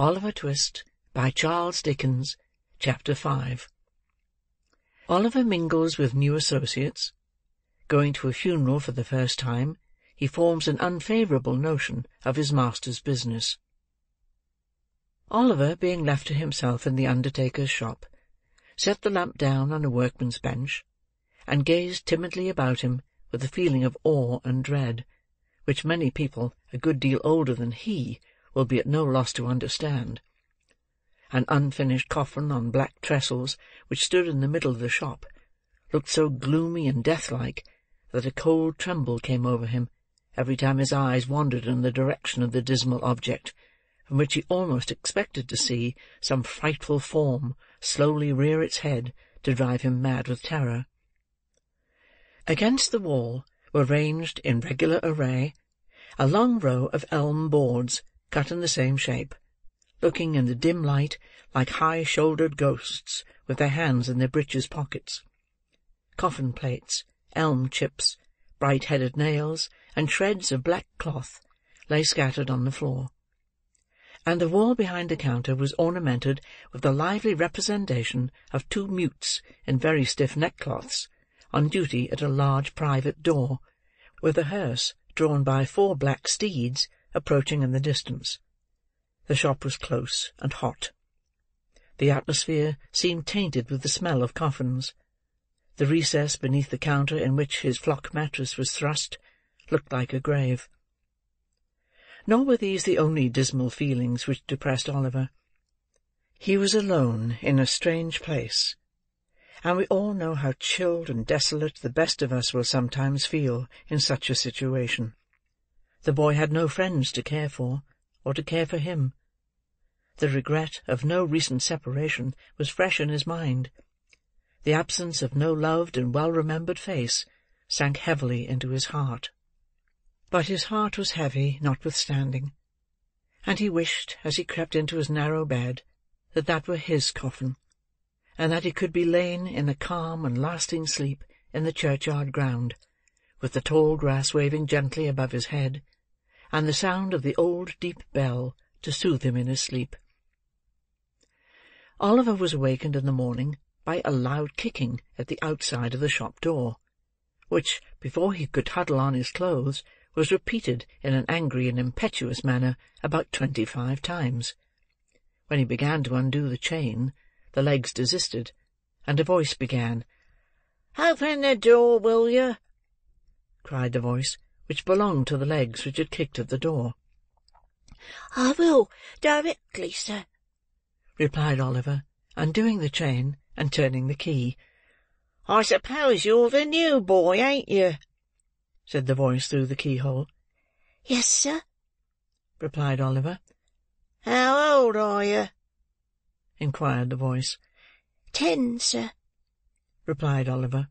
Oliver Twist, by Charles Dickens. Chapter 5. Oliver mingles with new associates. Going to a funeral for the first time, he forms an unfavourable notion of his master's business. Oliver, being left to himself in the undertaker's shop, set the lamp down on a workman's bench, and gazed timidly about him with a feeling of awe and dread, which many people a good deal older than he will be at no loss to understand. An unfinished coffin on black trestles, which stood in the middle of the shop, looked so gloomy and death-like that a cold tremble came over him every time his eyes wandered in the direction of the dismal object, from which he almost expected to see some frightful form slowly rear its head to drive him mad with terror. Against the wall were ranged, in regular array, a long row of elm boards cut in the same shape, looking in the dim light like high-shouldered ghosts with their hands in their breeches pockets. Coffin plates, elm chips, bright-headed nails, and shreds of black cloth lay scattered on the floor, and the wall behind the counter was ornamented with a lively representation of two mutes in very stiff neckcloths, on duty at a large private door, with a hearse drawn by 4 black steeds approaching in the distance. The shop was close and hot. The atmosphere seemed tainted with the smell of coffins. The recess beneath the counter in which his flock mattress was thrust looked like a grave. Nor were these the only dismal feelings which depressed Oliver. He was alone in a strange place, and we all know how chilled and desolate the best of us will sometimes feel in such a situation. The boy had no friends to care for, or to care for him. The regret of no recent separation was fresh in his mind. The absence of no loved and well-remembered face sank heavily into his heart. But his heart was heavy notwithstanding, and he wished, as he crept into his narrow bed, that that were his coffin, and that he could be lain in a calm and lasting sleep in the churchyard ground, with the tall grass waving gently above his head, and the sound of the old deep bell to soothe him in his sleep. Oliver was awakened in the morning by a loud kicking at the outside of the shop door, which, before he could huddle on his clothes, was repeated in an angry and impetuous manner about 25 times. When he began to undo the chain, the legs desisted, and a voice began. "Open the door, will you?" cried the voice, which belonged to the legs which had kicked at the door. "I will, directly, sir," replied Oliver, undoing the chain, and turning the key. "I suppose you're the new boy, ain't you?" said the voice through the keyhole. "Yes, sir," replied Oliver. "How old are you?" inquired the voice. 10, sir," replied Oliver.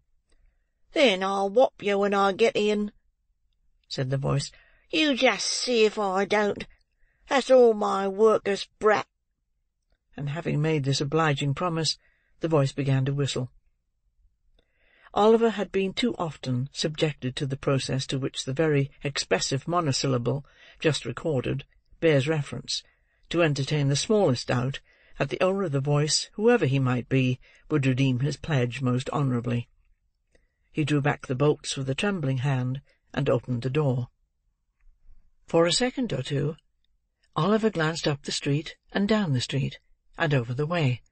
"Then I'll whop you when I get in," said the voice. "You just see if I don't. That's all my worker's brat." And having made this obliging promise, the voice began to whistle. Oliver had been too often subjected to the process to which the very expressive monosyllable, just recorded, bears reference, to entertain the smallest doubt that the owner of the voice, whoever he might be, would redeem his pledge most honourably. He drew back the bolts with a trembling hand, and opened the door. For a second or two, Oliver glanced up the street, and down the street, and over the way,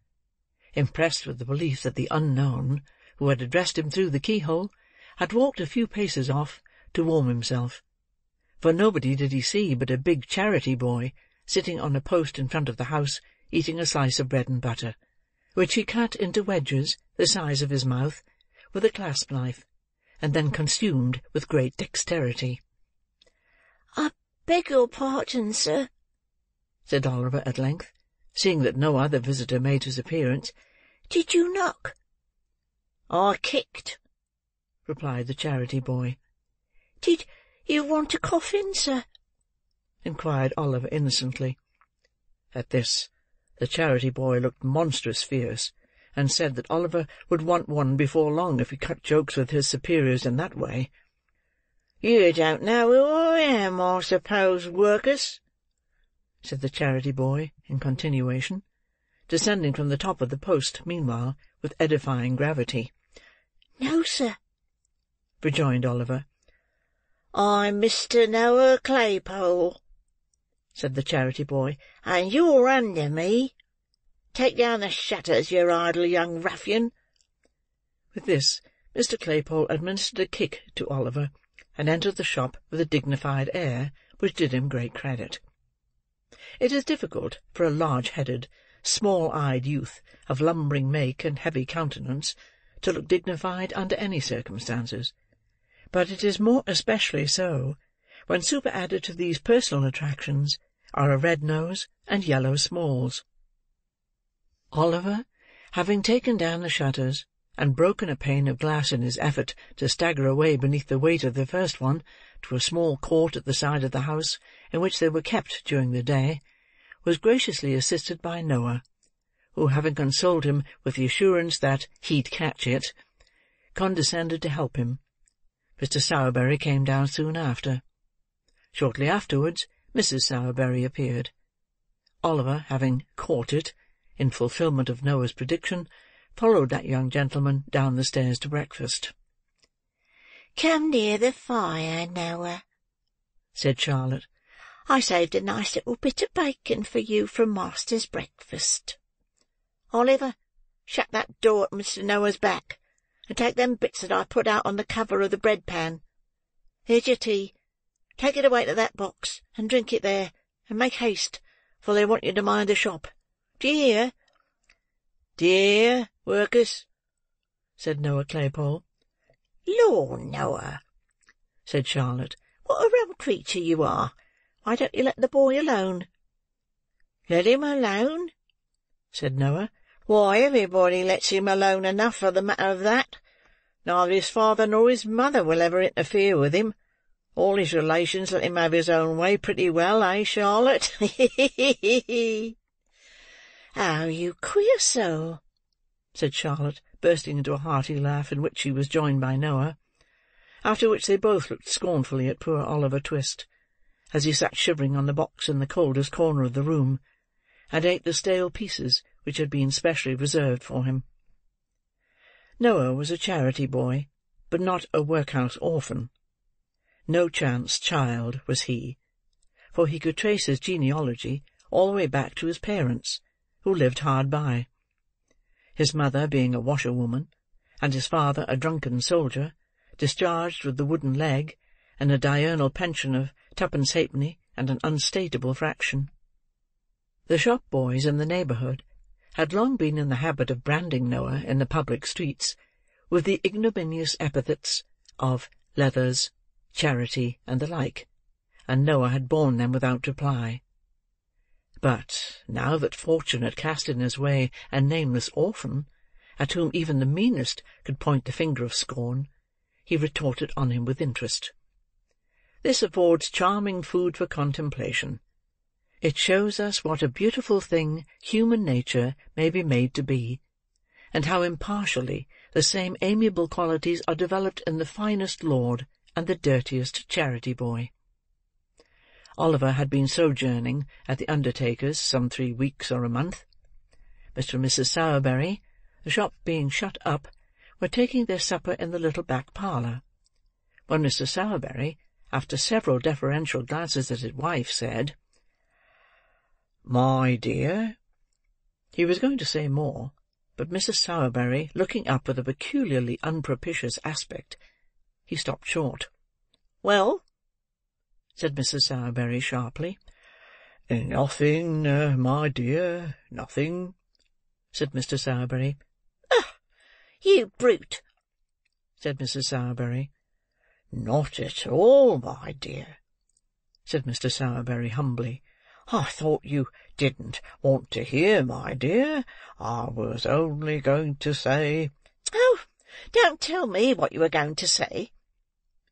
impressed with the belief that the unknown, who had addressed him through the keyhole, had walked a few paces off to warm himself, for nobody did he see but a big charity boy sitting on a post in front of the house, eating a slice of bread and butter, which he cut into wedges the size of his mouth with a clasp-knife, and then consumed with great dexterity. "I beg your pardon, sir," said Oliver at length, seeing that no other visitor made his appearance. "Did you knock?" "I kicked," replied the charity boy. "Did you want a coffin, sir?" inquired Oliver innocently. At this, the charity boy looked monstrous fierce, and said that Oliver would want one before long if he cut jokes with his superiors in that way. "You don't know who I am, I suppose, Workus?" said the charity boy, in continuation, descending from the top of the post, meanwhile, with edifying gravity. "No, sir," rejoined Oliver. "I'm Mr. Noah Claypole," said the charity boy, "and you're under me. Take down the shutters, you idle young ruffian." With this, Mr. Claypole administered a kick to Oliver, and entered the shop with a dignified air which did him great credit. It is difficult for a large-headed, small-eyed youth of lumbering make and heavy countenance to look dignified under any circumstances, but it is more especially so when superadded to these personal attractions are a red nose and yellow smalls. Oliver, having taken down the shutters, and broken a pane of glass in his effort to stagger away beneath the weight of the first one to a small court at the side of the house in which they were kept during the day, was graciously assisted by Noah, who, having consoled him with the assurance that he'd catch it, condescended to help him. Mr. Sowerberry came down soon after. Shortly afterwards, Mrs. Sowerberry appeared. Oliver, having caught it, in fulfilment of Noah's prediction, followed that young gentleman down the stairs to breakfast. "Come near the fire, Noah," said Charlotte. "I saved a nice little bit of bacon for you from master's breakfast. Oliver, shut that door at Mr. Noah's back, and take them bits that I put out on the cover of the bread pan. Here's your tea. Take it away to that box, and drink it there, and make haste, for they want you to mind the shop. Do you hear?" "Do you hear, workers?" said Noah Claypole. "Lor, Noah," said Charlotte, "what a rum creature you are! Why don't you let the boy alone?" "Let him alone?" said Noah. "Why, everybody lets him alone enough for the matter of that. Neither his father nor his mother will ever interfere with him. All his relations let him have his own way pretty well, eh, Charlotte? "Oh, you queer soul!" said Charlotte, bursting into a hearty laugh, in which she was joined by Noah. After which they both looked scornfully at poor Oliver Twist, as he sat shivering on the box in the coldest corner of the room, and ate the stale pieces which had been specially reserved for him. Noah was a charity boy, but not a workhouse orphan. No chance child was he, for he could trace his genealogy all the way back to his parents, who lived hard by. His mother being a washerwoman, and his father a drunken soldier, discharged with the wooden leg, and a diurnal pension of twopence halfpenny and an unstateable fraction. The shop boys in the neighbourhood had long been in the habit of branding Noah in the public streets with the ignominious epithets of leathers, charity, and the like, and Noah had borne them without reply. But, now that fortune had cast in his way a nameless orphan, at whom even the meanest could point the finger of scorn, he retorted on him with interest. This affords charming food for contemplation. It shows us what a beautiful thing human nature may be made to be, and how impartially the same amiable qualities are developed in the finest lord and the dirtiest charity boy. Oliver had been sojourning at the undertaker's some 3 weeks or a month. Mr. and Mrs. Sowerberry, the shop being shut up, were taking their supper in the little back parlour, when Mr. Sowerberry, after several deferential glances at his wife, said, "My dear—" He was going to say more, but Mrs. Sowerberry, looking up with a peculiarly unpropitious aspect, he stopped short. "Well?" said Mrs. Sowerberry sharply. "Nothing, my dear, nothing," said Mr. Sowerberry. "Ugh! You brute!" said Mrs. Sowerberry. "Not at all, my dear," said Mr. Sowerberry humbly. "I thought you didn't want to hear, my dear. I was only going to say—" "Oh, don't tell me what you were going to say,"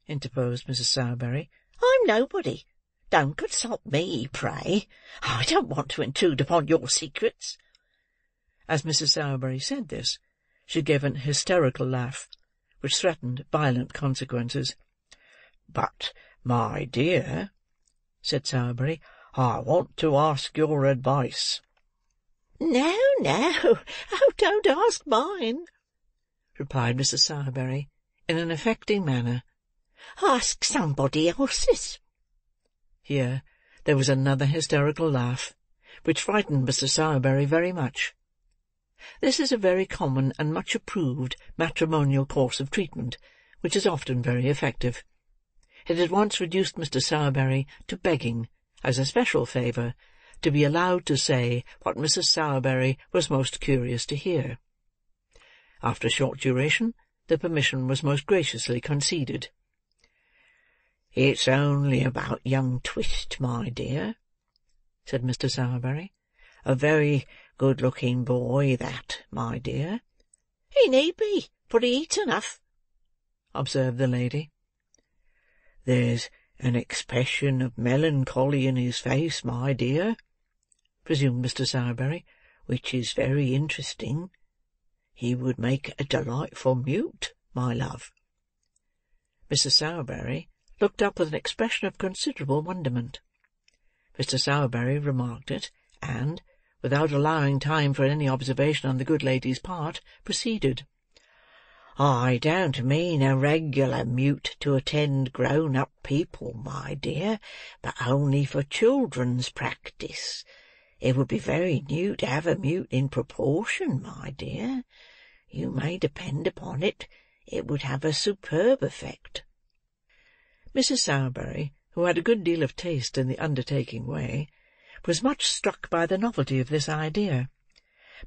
interposed Mrs. Sowerberry. "I'm nobody. Don't consult me, pray. I don't want to intrude upon your secrets." As Mrs. Sowerberry said this, she gave an hysterical laugh, which threatened violent consequences. "But, my dear," said Sowerberry, I want to ask your advice." "No, no, oh, don't ask mine," replied Mrs. Sowerberry, in an affecting manner. "Ask somebody else's." Here there was another hysterical laugh, which frightened Mr. Sowerberry very much. This is a very common and much approved matrimonial course of treatment, which is often very effective. It at once reduced Mr. Sowerberry to begging, as a special favour, to be allowed to say what Mrs. Sowerberry was most curious to hear. After a short duration, the permission was most graciously conceded. "It's only about young Twist, my dear," said Mr. Sowerberry. "A very good-looking boy, that, my dear." "He need be, for he eats enough," observed the lady. "There's an expression of melancholy in his face, my dear," resumed Mr. Sowerberry, "which is very interesting. He would make a delightful mute, my love." Mrs. Sowerberry looked up with an expression of considerable wonderment. Mr. Sowerberry remarked it, and, without allowing time for any observation on the good lady's part, proceeded. "I don't mean a regular mute to attend grown-up people, my dear, but only for children's practice. It would be very new to have a mute in proportion, my dear. You may depend upon it, it would have a superb effect." Mrs. Sowerberry, who had a good deal of taste in the undertaking way, was much struck by the novelty of this idea;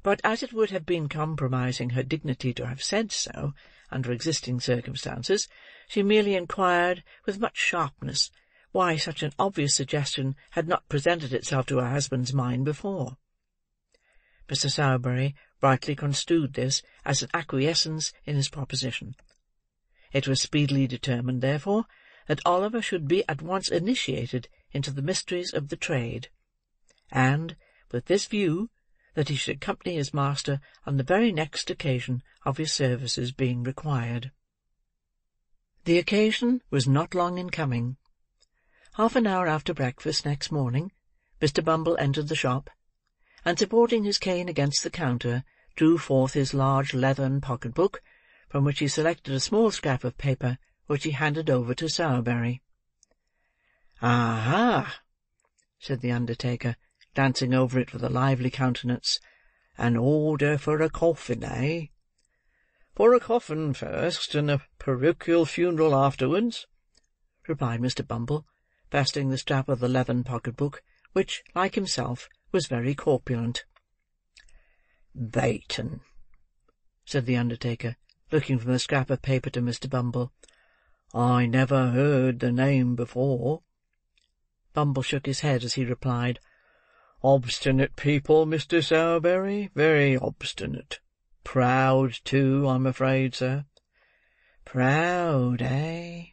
but as it would have been compromising her dignity to have said so, under existing circumstances, she merely inquired, with much sharpness, why such an obvious suggestion had not presented itself to her husband's mind before. Mr. Sowerberry rightly construed this as an acquiescence in his proposition. It was speedily determined, therefore, that Oliver should be at once initiated into the mysteries of the trade, and, with this view, that he should accompany his master on the very next occasion of his services being required. The occasion was not long in coming. Half an hour after breakfast next morning, Mr. Bumble entered the shop, and supporting his cane against the counter, drew forth his large leathern pocket-book, from which he selected a small scrap of paper, which he handed over to Sowerberry. "Aha!" said the undertaker, glancing over it with a lively countenance. "An order for a coffin, eh?" "For a coffin first, and a parochial funeral afterwards," replied Mr. Bumble, fastening the strap of the leathern pocket-book, which, like himself, was very corpulent. "Bayton," said the undertaker, looking from the scrap of paper to Mr. Bumble. "I never heard the name before." Bumble shook his head as he replied, "Obstinate people, Mr. Sowerberry, very obstinate. Proud, too, I'm afraid, sir." "Proud, eh?"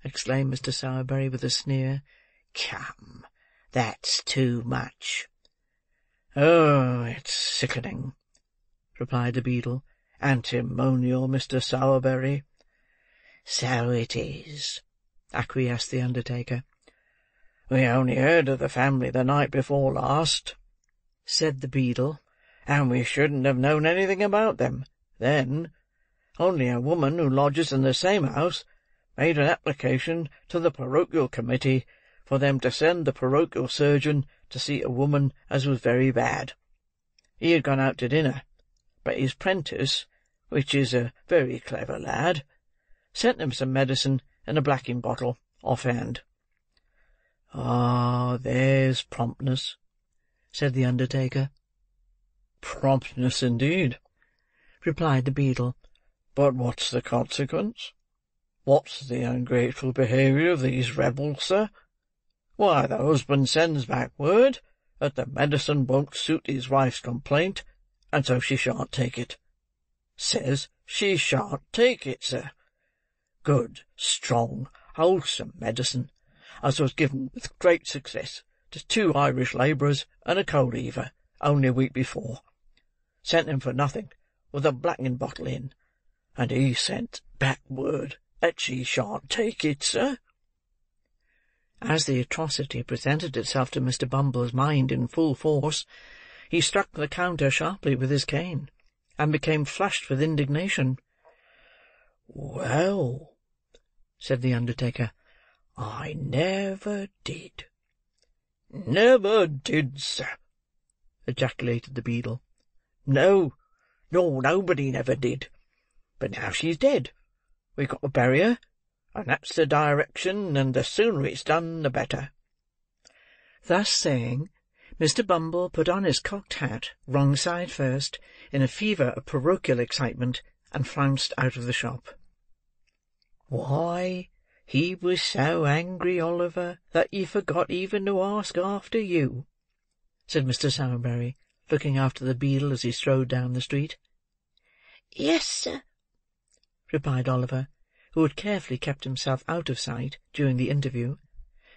exclaimed Mr. Sowerberry with a sneer. "Come, that's too much." "Oh, it's sickening," replied the beadle. "Antimonial, Mr. Sowerberry." "So it is," acquiesced the undertaker. "We only heard of the family the night before last," said the beadle, "and we shouldn't have known anything about them, then. Only a woman who lodges in the same house made an application to the parochial committee for them to send the parochial surgeon to see a woman as was very bad. He had gone out to dinner, but his prentice, which is a very clever lad, sent him some medicine in a blacking bottle, off-hand." "Ah, there's promptness," said the undertaker. "Promptness, indeed," replied the beadle. "But what's the consequence? What's the ungrateful behaviour of these rebels, sir? Why, the husband sends back word that the medicine won't suit his wife's complaint, and so she shan't take it. Says she shan't take it, sir. Good, strong, wholesome medicine, as was given with great success to 2 Irish labourers and a coal heaver only a week before. Sent him for nothing, with a blacking bottle in, and he sent back word that she shan't take it, sir." As the atrocity presented itself to Mr. Bumble's mind in full force, he struck the counter sharply with his cane, and became flushed with indignation. "Well," said the undertaker, "I never did." "Never did, sir!" ejaculated the beadle. "No, nor nobody never did. But now she's dead, we've got to bury her, and that's the direction, and the sooner it's done, the better." Thus saying, Mr. Bumble put on his cocked hat, wrong side first, in a fever of parochial excitement, and flounced out of the shop. "Why, he was so angry, Oliver, that he forgot even to ask after you," said Mr. Sowerberry, looking after the beadle as he strode down the street. "Yes, sir," replied Oliver, who had carefully kept himself out of sight during the interview,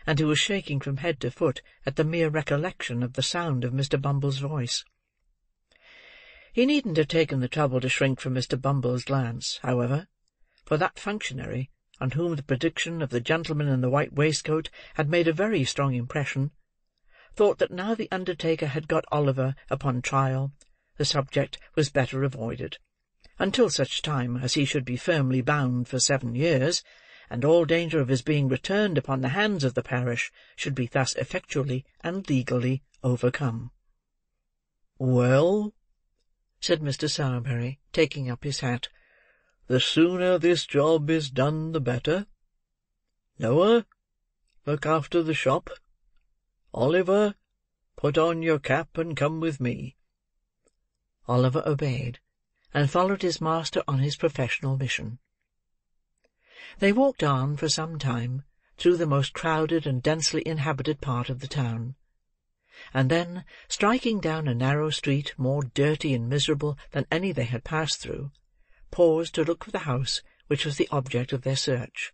and who was shaking from head to foot at the mere recollection of the sound of Mr. Bumble's voice. He needn't have taken the trouble to shrink from Mr. Bumble's glance, however, for that functionary, on whom the prediction of the gentleman in the white waistcoat had made a very strong impression, thought that now the undertaker had got Oliver upon trial, the subject was better avoided, until such time as he should be firmly bound for 7 years, and all danger of his being returned upon the hands of the parish should be thus effectually and legally overcome. "Well," said Mr. Sowerberry, taking up his hat, "the sooner this job is done, the better. Noah, look after the shop. Oliver, put on your cap and come with me." Oliver obeyed, and followed his master on his professional mission. They walked on for some time through the most crowded and densely inhabited part of the town, and then, striking down a narrow street more dirty and miserable than any they had passed through, paused to look for the house which was the object of their search.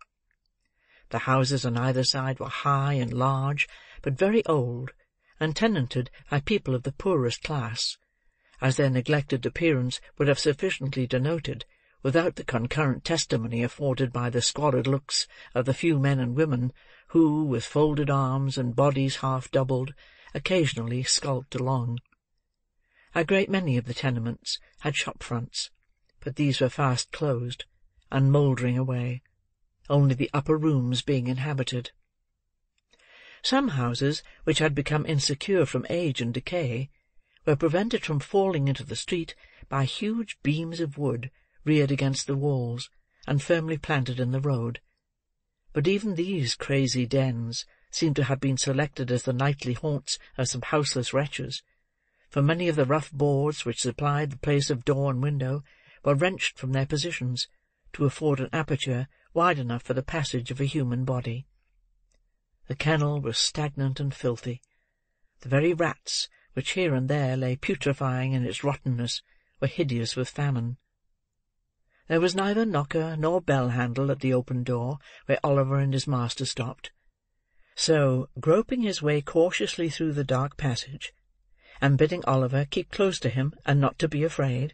The houses on either side were high and large, but very old, and tenanted by people of the poorest class, as their neglected appearance would have sufficiently denoted, without the concurrent testimony afforded by the squalid looks of the few men and women who, with folded arms and bodies half doubled, occasionally skulked along. A great many of the tenements had shop fronts, but these were fast closed, and mouldering away, only the upper rooms being inhabited. Some houses, which had become insecure from age and decay, were prevented from falling into the street by huge beams of wood reared against the walls, and firmly planted in the road. But even these crazy dens seemed to have been selected as the nightly haunts of some houseless wretches, for many of the rough boards which supplied the place of door and window were wrenched from their positions, to afford an aperture wide enough for the passage of a human body. The kennel was stagnant and filthy. The very rats, which here and there lay putrefying in its rottenness, were hideous with famine. There was neither knocker nor bell-handle at the open door where Oliver and his master stopped. So, groping his way cautiously through the dark passage, and bidding Oliver keep close to him and not to be afraid,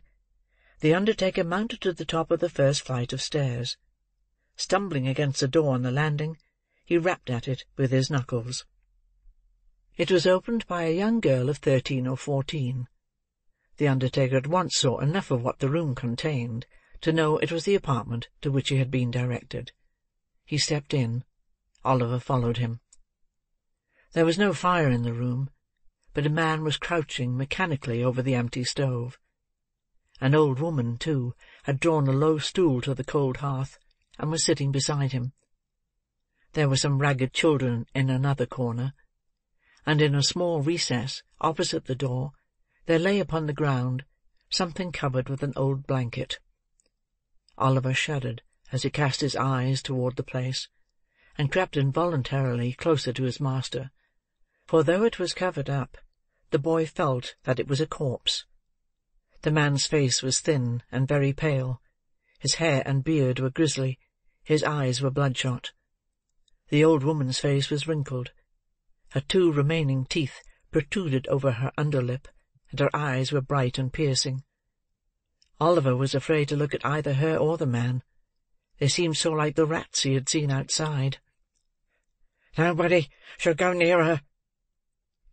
the undertaker mounted to the top of the first flight of stairs. Stumbling against the door on the landing, he rapped at it with his knuckles. It was opened by a young girl of 13 or 14. The undertaker at once saw enough of what the room contained to know it was the apartment to which he had been directed. He stepped in. Oliver followed him. There was no fire in the room, but a man was crouching mechanically over the empty stove. An old woman, too, had drawn a low stool to the cold hearth, and was sitting beside him. There were some ragged children in another corner, and in a small recess opposite the door there lay upon the ground something covered with an old blanket. Oliver shuddered as he cast his eyes toward the place, and crept involuntarily closer to his master, for though it was covered up, the boy felt that it was a corpse. The man's face was thin and very pale, his hair and beard were grisly, his eyes were bloodshot. The old woman's face was wrinkled. Her 2 remaining teeth protruded over her underlip, and her eyes were bright and piercing. Oliver was afraid to look at either her or the man. They seemed so like the rats he had seen outside. "Nobody shall go near her,"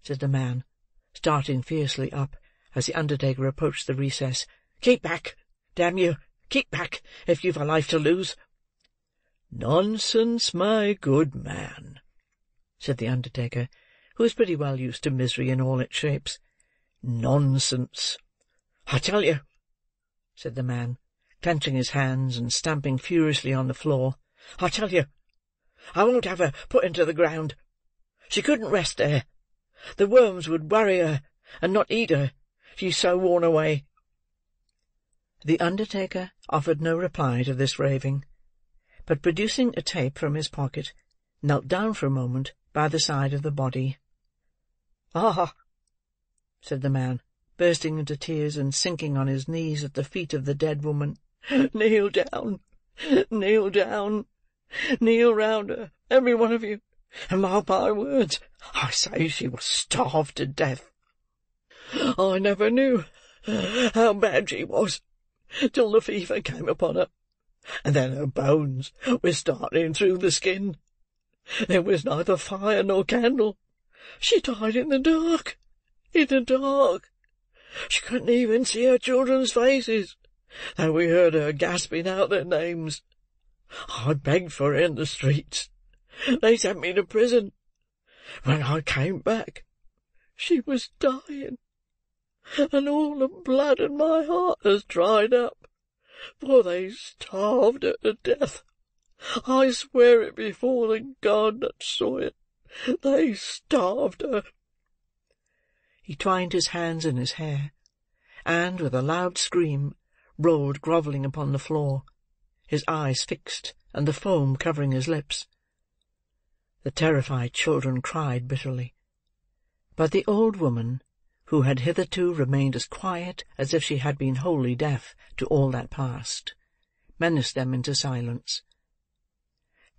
said the man, starting fiercely up as the undertaker approached the recess. "Keep back, damn you! Keep back, if you've a life to lose." "Nonsense, my good man," said the undertaker, who was pretty well used to misery in all its shapes. "Nonsense." "I tell you," said the man, clenching his hands and stamping furiously on the floor, "I tell you, I won't have her put into the ground. She couldn't rest there. The worms would worry her, and not eat her, she's so worn away." The undertaker offered no reply to this raving, but producing a tape from his pocket, knelt down for a moment by the side of the body. "Ah!" said the man, bursting into tears, and sinking on his knees at the feet of the dead woman. "Kneel down, kneel down, kneel round her, every one of you, and mark my words. I say she was starved to death. I never knew how bad she was, till the fever came upon her, and then her bones were starting through the skin. There was neither fire nor candle. She died in the dark, in the dark. She couldn't even see her children's faces, though we heard her gasping out their names. I begged for her in the streets. They sent me to prison. When I came back, she was dying, and all the blood in my heart has dried up, for they starved her to death. I swear it before the God that saw it. They starved her." He twined his hands in his hair, and, with a loud scream, rolled grovelling upon the floor, his eyes fixed, and the foam covering his lips. The terrified children cried bitterly, but the old woman, who had hitherto remained as quiet as if she had been wholly deaf to all that passed, menaced them into silence.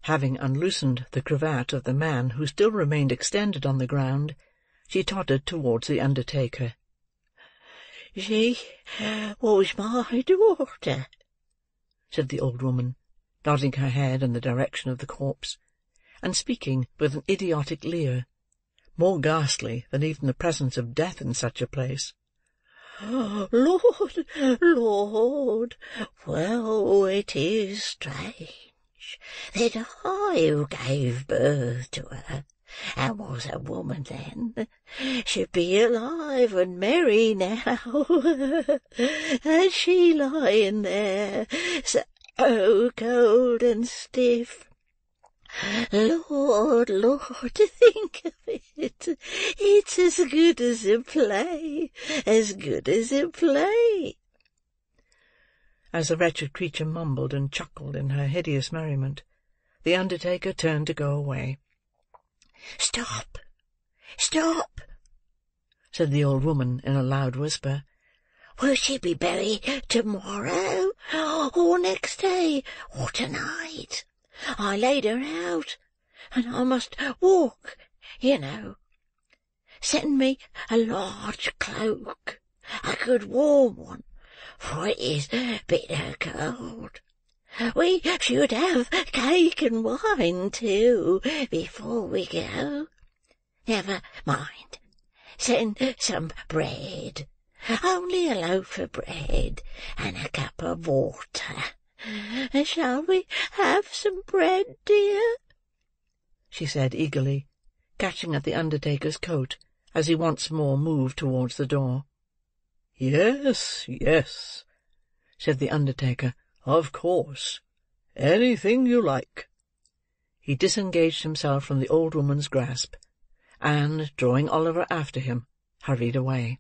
Having unloosened the cravat of the man who still remained extended on the ground, she tottered towards the undertaker. "She was my daughter," said the old woman, nodding her head in the direction of the corpse, and speaking with an idiotic leer, more ghastly than even the presence of death in such a place. "Lord, Lord, well, it is strange that I, who gave birth to her, and was a woman then, should be alive and merry now, and she lying there so cold and stiff. Lord, Lord, to think of it! It's as good as a play, as good as a play." As the wretched creature mumbled and chuckled in her hideous merriment, the undertaker turned to go away. "Stop, stop," said the old woman in a loud whisper. "Will she be buried to-morrow, or next day, or to-night? I laid her out, and I must walk, you know. Send me a large cloak, a good warm one, for it is bitter cold. We should have cake and wine, too, before we go. Never mind. Send some bread, only a loaf of bread, and a cup of water. Shall we have some bread, dear?" she said eagerly, catching at the undertaker's coat as he once more moved towards the door. "Yes, yes," said the undertaker, "of course. Anything you like." He disengaged himself from the old woman's grasp, and, drawing Oliver after him, hurried away.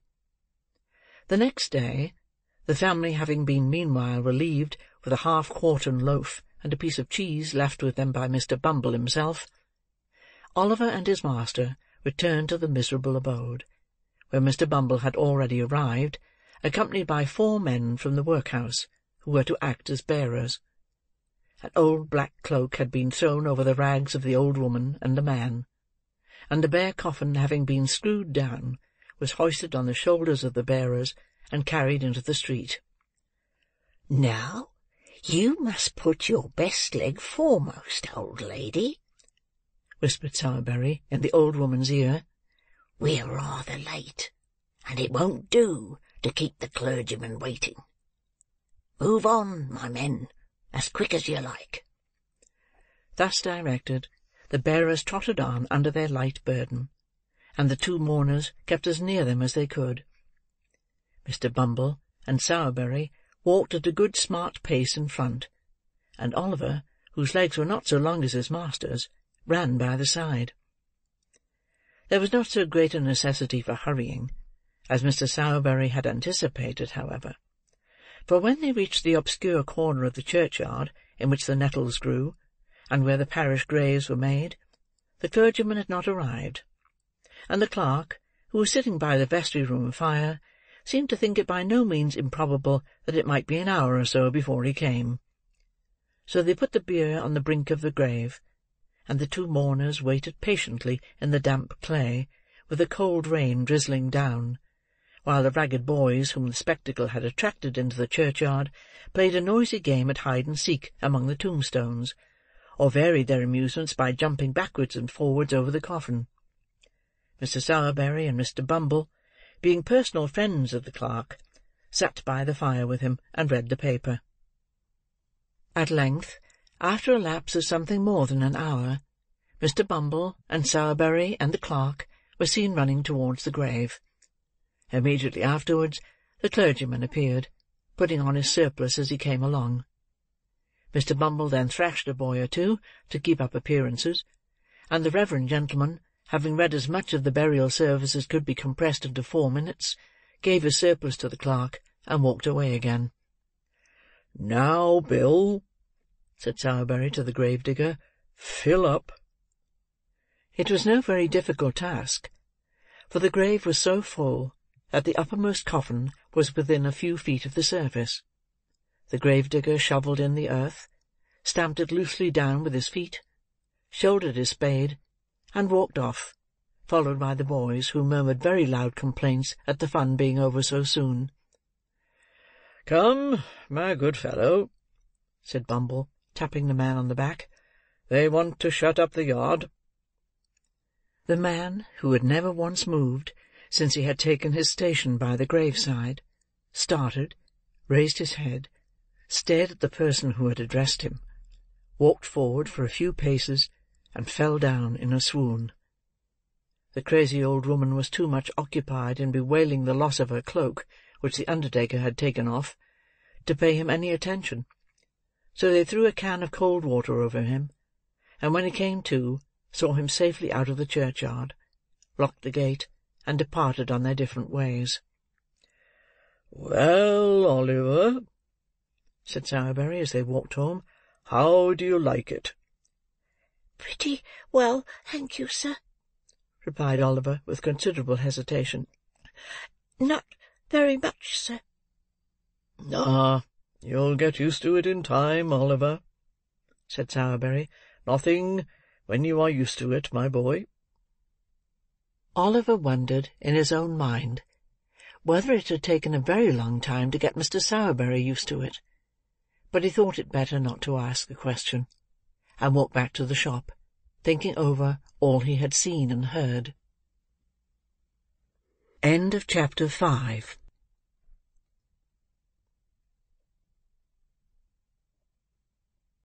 The next day, the family having been meanwhile relieved with a half-quartern loaf and a piece of cheese left with them by Mr. Bumble himself, Oliver and his master returned to the miserable abode, where Mr. Bumble had already arrived, accompanied by 4 men from the workhouse, who were to act as bearers. An old black cloak had been thrown over the rags of the old woman and the man, and the bare coffin, having been screwed down, was hoisted on the shoulders of the bearers and carried into the street. "Now, you must put your best leg foremost, old lady," whispered Sowerberry in the old woman's ear. "We're rather late, and it won't do to keep the clergyman waiting. Move on, my men, as quick as you like." Thus directed, the bearers trotted on under their light burden, and the two mourners kept as near them as they could. Mr. Bumble and Sowerberry walked at a good smart pace in front, and Oliver, whose legs were not so long as his master's, ran by the side. There was not so great a necessity for hurrying, as Mr. Sowerberry had anticipated, however, for when they reached the obscure corner of the churchyard in which the nettles grew, and where the parish graves were made, the clergyman had not arrived, and the clerk, who was sitting by the vestry-room fire, seemed to think it by no means improbable that it might be an hour or so before he came. So they put the bier on the brink of the grave, and the two mourners waited patiently in the damp clay, with the cold rain drizzling down, while the ragged boys whom the spectacle had attracted into the churchyard played a noisy game at hide-and-seek among the tombstones, or varied their amusements by jumping backwards and forwards over the coffin. Mr. Sowerberry and Mr. Bumble, being personal friends of the clerk, sat by the fire with him and read the paper. At length, after a lapse of something more than an hour, Mr. Bumble and Sowerberry and the clerk were seen running towards the grave. Immediately afterwards, the clergyman appeared, putting on his surplice as he came along. Mr. Bumble then thrashed a boy or two to keep up appearances, and the reverend gentleman, having read as much of the burial service as could be compressed into 4 minutes, gave his surplice to the clerk, and walked away again. "Now, Bill," said Sowerberry to the gravedigger, "fill up." It was no very difficult task, for the grave was so full that the uppermost coffin was within a few feet of the surface. The gravedigger shovelled in the earth, stamped it loosely down with his feet, shouldered his spade, and walked off, followed by the boys, who murmured very loud complaints at the fun being over so soon. "Come, my good fellow," said Bumble, tapping the man on the back. "They want to shut up the yard." The man, who had never once moved since he had taken his station by the graveside, started, raised his head, stared at the person who had addressed him, walked forward for a few paces, and fell down in a swoon. The crazy old woman was too much occupied in bewailing the loss of her cloak, which the undertaker had taken off, to pay him any attention, so they threw a can of cold water over him, and when he came to, saw him safely out of the churchyard, locked the gate, and departed on their different ways. "Well, Oliver," said Sowerberry as they walked home, "how do you like it?" "Pretty well, thank you, sir," replied Oliver, with considerable hesitation. "Not very much, sir." "Ah, you'll get used to it in time, Oliver," said Sowerberry. "Nothing when you are used to it, my boy." Oliver wondered, in his own mind, whether it had taken a very long time to get Mr. Sowerberry used to it, but he thought it better not to ask the question, and walked back to the shop, thinking over all he had seen and heard. End of Chapter 5.